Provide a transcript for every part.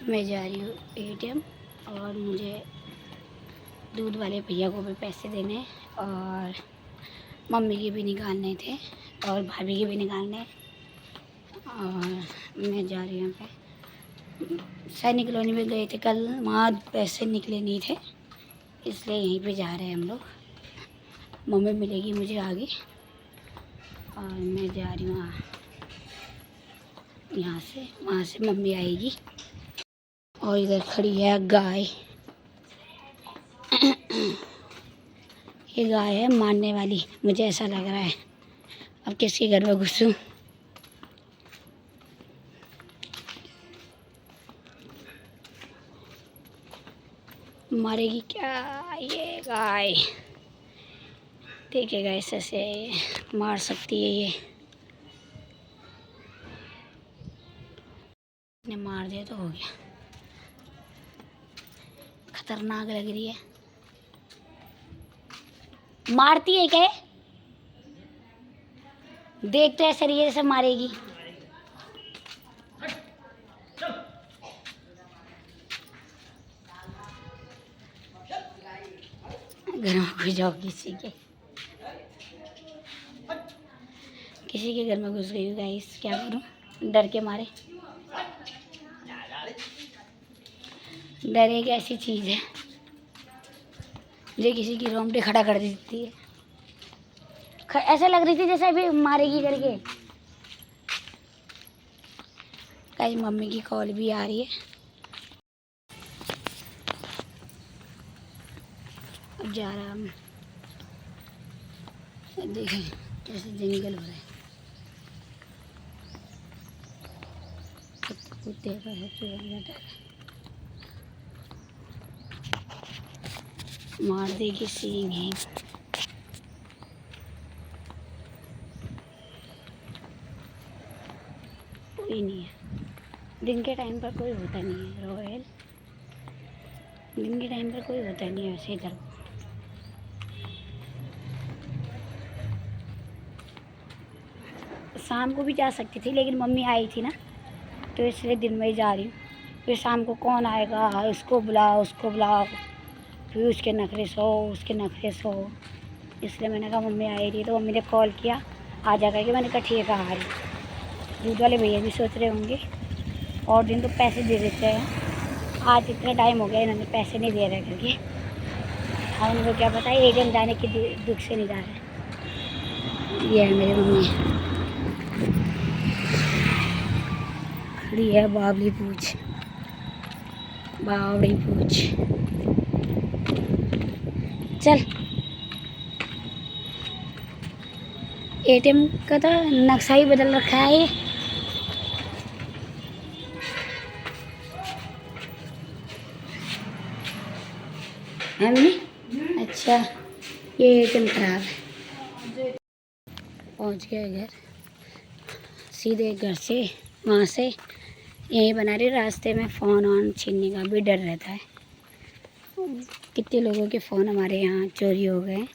मैं जा रही हूँ एटीएम और मुझे दूध वाले भैया को भी पैसे देने और मम्मी के भी निकालने थे और भाभी के भी निकालने और मैं जा रही हूँ पे सैनिक कॉलोनी में गए थे कल, वहाँ पैसे निकले नहीं थे इसलिए यहीं पे जा रहे हैं हम लोग। मम्मी मिलेगी मुझे आगे और मैं जा रही हूँ यहाँ से, वहाँ से मम्मी आएगी। और इधर खड़ी है गाय। ये गाय है मारने वाली, मुझे ऐसा लग रहा है। अब किसके घर में घुसूं? मारेगी क्या ये गाय? देखिएगा ऐसे मार सकती है ये। ने मार दिया तो हो गया। खतरनाक लग रही है। मारती है क्या? देख तो ऐसे रही है जैसे मारेगी। घर में घुस जाओ किसी के घर में घुस गई हूँ गाइस, क्या करूँ डर के मारे। डर एक ऐसी चीज़ है जो किसी की रोंगटे खड़ा कर देती है। ऐसा लग रही थी जैसे अभी मारेगी करके। गाइस मम्मी की कॉल भी आ रही है। अब जा रहा हम, देखें कैसे जंगल हो रहा है। कुत्ते का मार देगी सींग। कोई नहीं है, दिन के टाइम पर कोई होता नहीं है रॉयल। दिन के टाइम पर कोई होता नहीं है वैसे इधर। शाम को भी जा सकती थी लेकिन मम्मी आई थी ना, तो इसलिए दिन में ही जा रही हूँ। फिर शाम को कौन आएगा, उसको बुलाओ उसको बुलाओ, फिर उसके नखरे सो उसके नखरे सो। इसलिए मैंने कहा मम्मी आई रही, तो मम्मी ने कॉल किया आ जा करके। मैंने कहा ठीक है आ रही। दूध वाले भैया भी सोच रहे होंगे और दिन तो पैसे दे देते हैं, आज इतना टाइम हो गया इन्होंने पैसे नहीं दे रहे करके। और उनको क्या पता है एटीएम जाने के दुख से नहीं जा रहे। ये है मेरी मम्मी, खड़ी है बावली पूछ, बावड़ी पूछ। चल एटीएम का तो नक्शा ही बदल रखा है ये। है मम्मी? अच्छा ये एटीएम खराब है। पहुंच गया घर, सीधे घर से वहाँ से यहीं बना रही। रास्ते में फ़ोन ऑन छीनने का भी डर रहता है। कितने लोगों के फ़ोन हमारे यहाँ चोरी हो गए,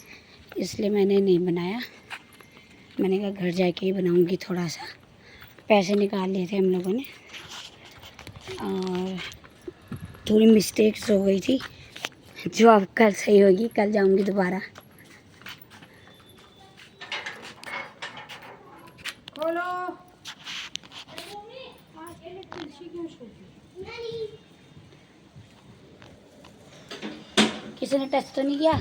इसलिए मैंने नहीं बनाया। मैंने कहा घर जाके ही बनाऊँगी। थोड़ा सा पैसे निकाल लिए थे हम लोगों ने और थोड़ी मिस्टेक्स हो गई थी जो अब कल सही होगी। कल जाऊँगी दोबारा। किसी ने टच तो नहीं किया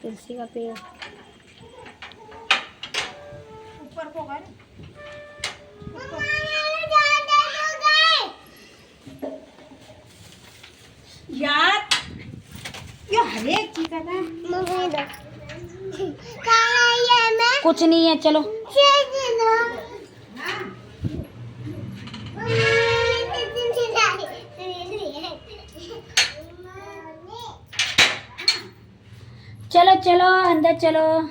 तुलसी का पेड़? ऊपर को गए यार, ये हर एक चीज है ना। कुछ नहीं है चलो। चलो चलो अंदर चलो।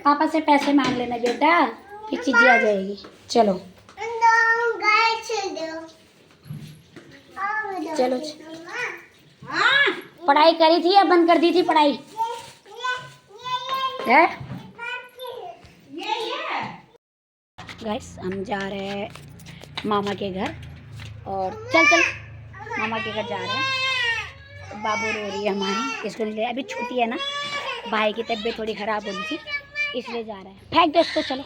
पापा से पैसे मांग लेना बेटा, फिर चीजें आ जाएगी। चलो चलो पढ़ाई करी थी या बंद कर दी थी पढ़ाई है? गाइस हम जा रहे हैं मामा के घर और चल मामा के घर जा रहे हैं। बाबू रो रही है हमारी, इसको ले अभी छुट्टी है ना, भाई की तबीयत थोड़ी ख़राब हो गई थी इसलिए जा रहे हैं। फेंक दो इसको चलो।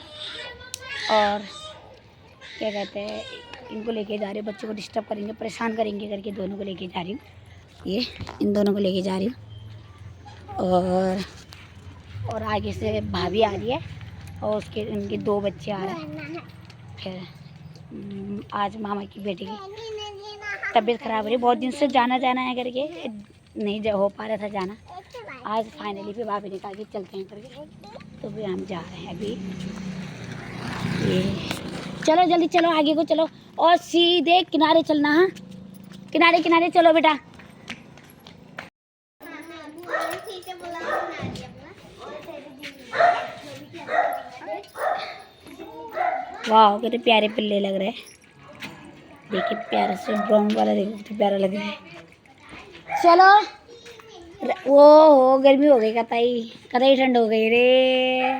और क्या कहते हैं, इनको लेके जा रही हूँ, बच्चों को डिस्टर्ब करेंगे परेशान करेंगे करके दोनों को लेके जा रही हूँ। ये इन दोनों को लेके जा रही हूँ और आगे से भाभी आ रही है और उसके उनके 2 बच्चे आ रहे हैं। फिर आज मामा की बेटी की तबीयत ख़राब हो रही, बहुत दिन से जाना है करके नहीं हो पा रहा था जाना। आज फाइनली भी भाभी ने कहा कि चलते हैं करके, तो भी हम जा रहे हैं अभी। ये चलो जल्दी चलो, आगे को चलो और सीधे किनारे चलना। हाँ किनारे चलो बेटा। वाह कितने प्यारे पिल्ले लग रहे हैं, देखिए प्यारा से ब्राउन वाला, देखो कितना प्यारा लग रहा है। चलो वो हो गर्मी हो गई कतई ठंड हो गई रे।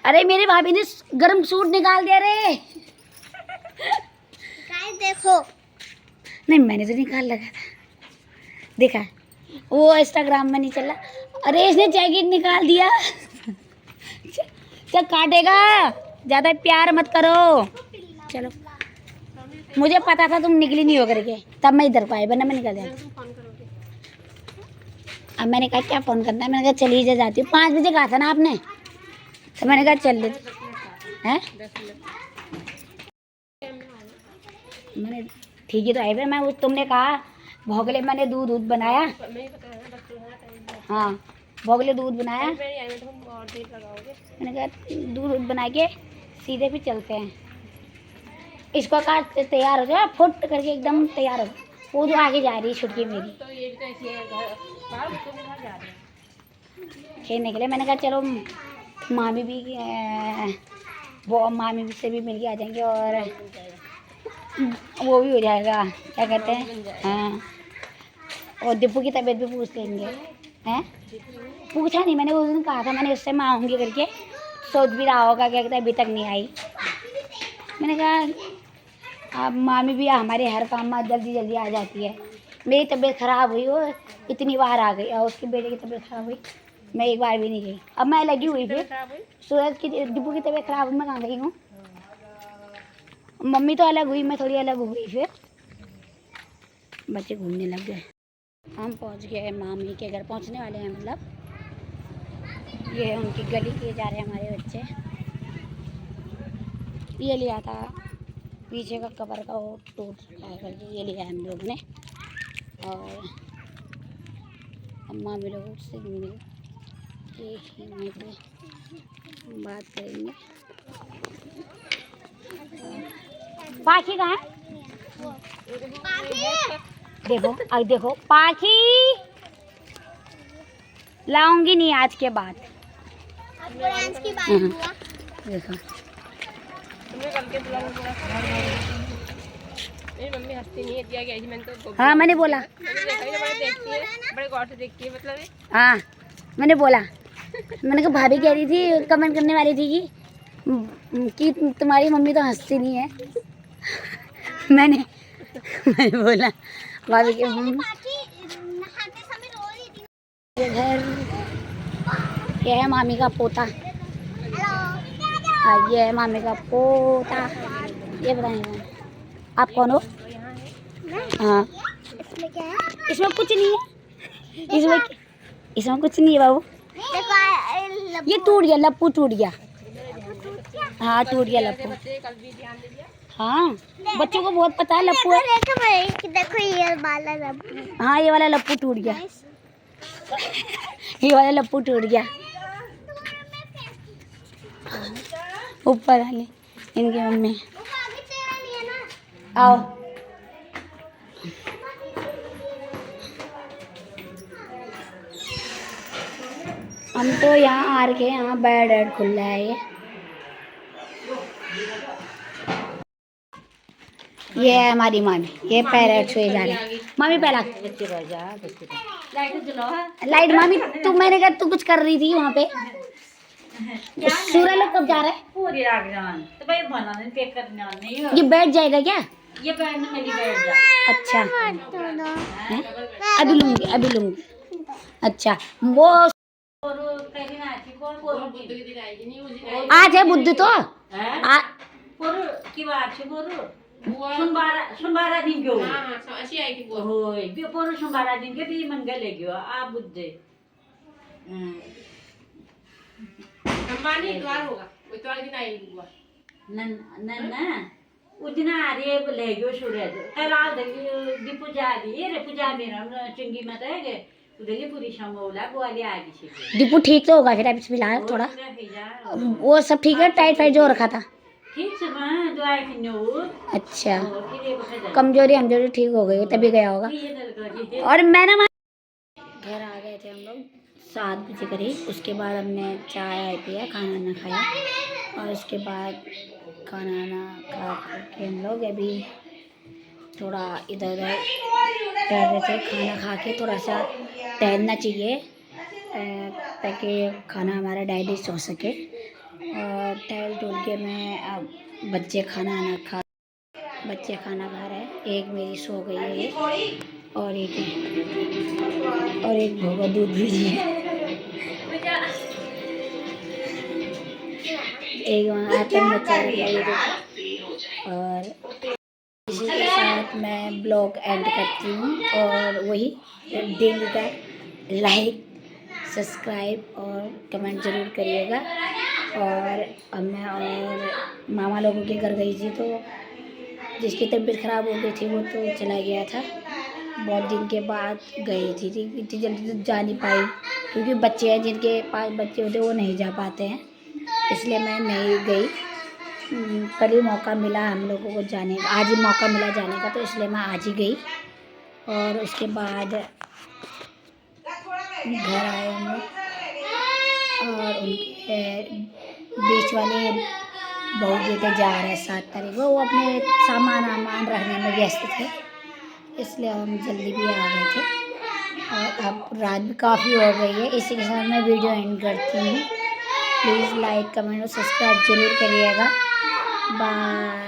अरे मेरी भाभी ने गर्म सूट निकाल दिया रे। देखो नहीं मैंने तो निकाल लगा था, देखा वो इंस्टाग्राम में नहीं चला। अरे इसने जैकेट निकाल दिया। चल काटेगा, ज़्यादा प्यार मत करो। चलो मुझे पता था तुम निकली नहीं हो करके, तब मैं इधर को आई, वरना मैं निकल दिया। अब मैंने कहा क्या फ़ोन करना है, मैंने कहा चली जाती हूँ। 5 बजे कहा था ना आपने, तो मैंने कहा चल लेते हैं। मैंने ठीक है तो आई फिर मैं तुमने कहा भोगले, मैंने दूध बनाया। हाँ भोगले दूध बनाया, मैंने कहा दूध बना के सीधे भी चलते हैं। इसको काट तैयार हो जाए, फुट करके एकदम तैयार हो। वो जो आगे जा रही है छुटकी मेरी खेलने के लिए। मैंने कहा चलो मामी भी वो मामी से भी मिल के आ जाएंगे और वो भी हो जाएगा, क्या कहते हैं। हाँ और दीपू की तबीयत भी पूछ लेंगे। हैं पूछा नहीं मैंने, उस दिन कहा था मैंने उससे मैं आऊँगी करके, सोच भी रहा होगा क्या कहते हैं, अभी तक नहीं आई। मैंने कहा अब मामी भी हमारे हर काम में जल्दी आ जाती है। मेरी तबीयत ख़राब हुई वो इतनी बार आ गई और उसके बेटे की तबीयत ख़राब हुई, मैं एक बार भी नहीं गई। अब मैं लगी हुई फिर सूरज की डिब्बू की तबीयत ख़राब हुई, मैं कहाँ गई हूँ। मम्मी तो अलग हुई, मैं थोड़ी अलग हो गई। फिर बच्चे घूमने लग गए। हम पहुँच गए मामी के घर, पहुँचने वाले हैं मतलब। ये उनकी गली किए जा रहे हैं हमारे बच्चे। ये लिया था पीछे का कवर का, वो टूट रखा है करके ये लिया है हम लोगों ने। और अम्मा भी लोग से मिल के बात करेंगे। पाखी कहाँ है? देखो अब देखो पाखी लाऊंगी नहीं आज के बाद। देखो मेरी मम्मी हंसती नहीं है, दिया गया जी, मैंने तो हाँ मैंने बोला, देखती है बड़े गौर से देखती है, मतलब हाँ मैंने बोला। मैंने कहा भाभी कह रही थी, कमेंट करने वाली थी कि तुम्हारी मम्मी तो हंसती नहीं है। मैंने बोला भाभी के ये घर, ये है मामी का पोता। हाँ ये है मामी का पोता। ये बताएंगे आप कौन हो? हाँ इसमें क्या है? इसमें कुछ नहीं है, इसमें कुछ नहीं है बाबू। ये टूट गया, लप्पू टूट गया। हाँ टूट गया लप्पू। हाँ बच्चों को बहुत पता है लप्पू है। देखो ये वाला लप्पू। हाँ ये वाला लप्पू टूट गया। ये वाला लप्पू टूट गया। ऊपर वाले इनकी मम्मी। आओ हम तो यहाँ आ रखे, यहाँ बेड वेड खुला है। ये ये है हमारी मामी, ये पैरेट छुए जा रहे हैं। मामी पहला लाइट। मामी तू, मैंने कहा तू कुछ कर रही थी वहाँ पे। सूर्य लोग कब जा रहा है? पूरी रात जान तो भाई बनाने पे करना नहीं हो। ये बैठ जाएगा क्या? ये बैठने मेरी बैठ जा। अच्छा हैं? अभी लूंगी, अभी लूंगी। अच्छा वो और कहीं ना थी कौन बोल बुद्ध के दिन आएगी नहीं, उस दिन और आज है बुद्ध तो हैं आ, और की बात है बोलो बुआ। सोमवार दिन गयो हाँ हाँ अच्छी आएगी बुआ। होय बे पोरो सोमवार दिन के भी मंगल ले गयो आ बुद्धे अंबानी इतवार होगा, इतवार दिन आएगी बुआ। नन नन उजना रे ले गयो सूरज कला दी पूजा दी रे पूजा मेरा चंगी मत है के उधर पूरी समोला बोले आ गई छे दीपू ठीक तो होगा फिर अभी फिलहाल थोड़ा। वो सब ठीक है, टाइट फाइट जो रखा था। ठीक से मैं दवाई खाने अच्छा और फिर ये बता कमजोरी हमजोरी ठीक हो गई तभी गया होगा। ये दल कर और मैं ना घर आ गए थे हम लोग 7 बजे करीब। उसके बाद हमने चाय पिया, खाना वाना खाया और उसके बाद खाना वाना खा के हम लोग अभी थोड़ा इधर उधर कर रहे थे। खाना खा के थोड़ा सा टहलना चाहिए ताकि खाना हमारा डाइजेस्ट हो सके। और टहल टूल के मैं अब बच्चे खाना खा रहे हैं। एक मेरी सो गई है और एक भोगा दूध भी है। एक वहाँ एप्पल बच्चा और इसी के साथ मैं ब्लॉग एंड करती हूँ। और वही दिन का लाइक सब्सक्राइब और कमेंट ज़रूर करिएगा। और अब मैं और मामा लोगों के घर गई थी तो जिसकी तबीयत ख़राब हो गई थी वो तो चला गया था। बहुत दिन के बाद गई थी इतनी जल्दी तो जा नहीं पाई क्योंकि बच्चे हैं, जिनके पास बच्चे होते वो नहीं जा पाते हैं, इसलिए मैं नहीं गई। कल ही मौका मिला हम लोगों को जाने का, आज ही मौका मिला जाने का तो इसलिए मैं आज ही गई। और उसके बाद घर आए हम लोग और उनके बीच वाले बहू बेटे जा रहे हैं 7 तारीख को। वो अपने सामान रखने में व्यस्त थे इसलिए हम जल्दी भी आ गए थे। और अब रात भी काफ़ी हो गई है। इसी के साथ मैं वीडियो एंड करती हूँ। प्लीज़ लाइक कमेंट और सब्सक्राइब जरूर करिएगा। बाय।